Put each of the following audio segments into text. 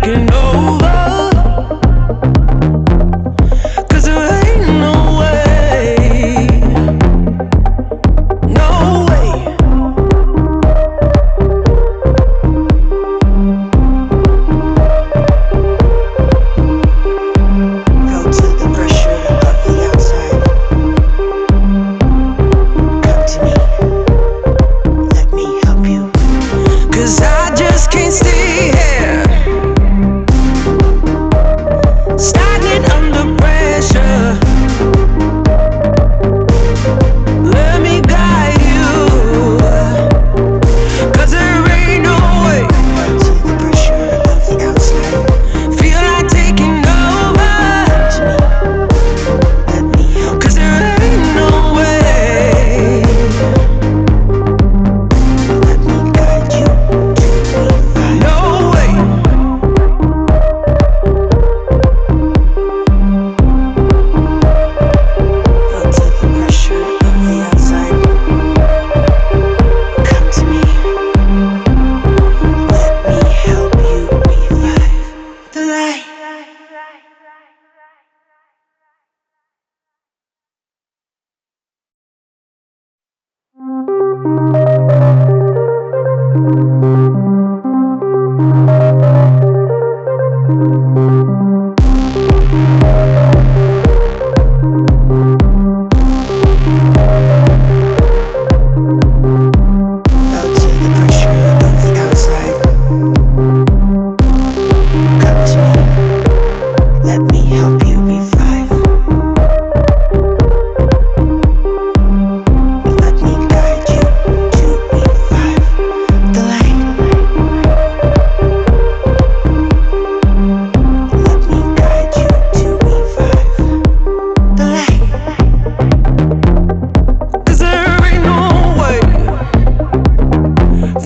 taking over. 'Cause there ain't no way, no way. Felt the pressure of the outside. Come to me, let me help you. 'Cause I just can't stay here, stagnant under pressure. Let me guide you, 'cause there ain't no way. To the pressure of the outside. Feel like taking over. Let me help. 'Cause there ain't no way. Let me guide you to me. No way. Feel to the pressure of the outside. Come to me. Let me help you revive the light. Felt to the pressure of the outside. Come to me. Let me help you revive. Let me guide you to revive the light. Let me guide you to revive the light. 'Cause there ain't no way.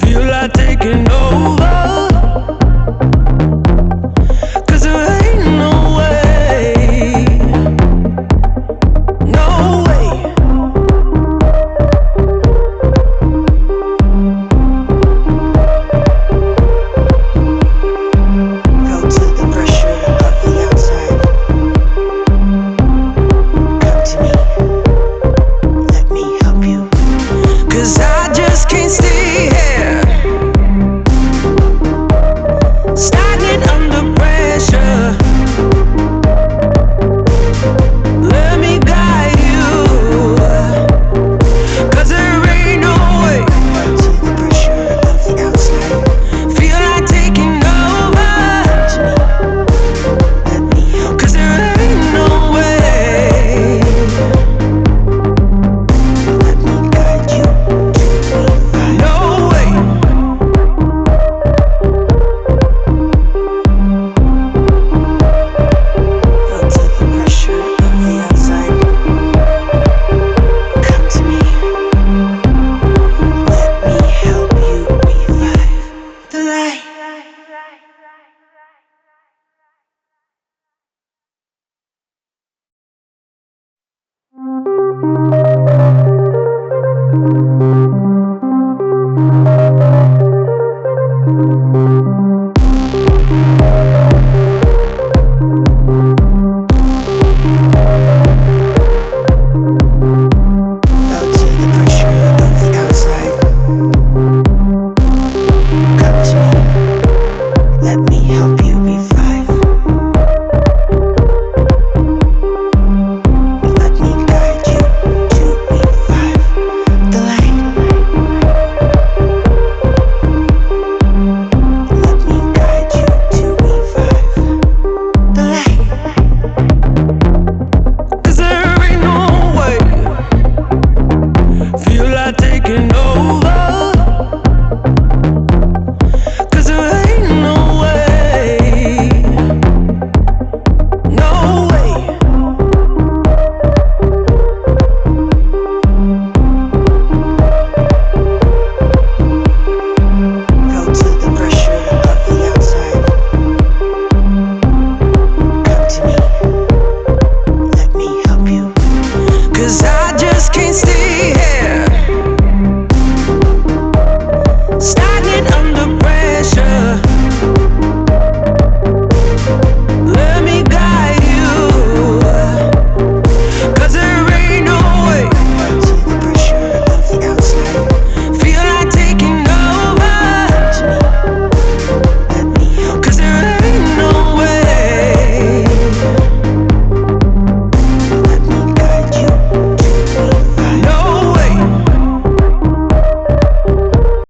Feel like taking over. 'Cause there ain't no way, no way. Felt to the pressure of the outside. Come to me, let me help you. 'Cause I just can't stay here, stagnant under pressure. Let me guide you, 'cause there ain't no way. To the pressure of the outside. Feel like taking over. Let me help. 'Cause there ain't no way. Let me guide you to revive. No way. Felt to the pressure of the outside. Come to me. Let me help you revive the light. Felt to the pressure of the outside. Come to me. Let me help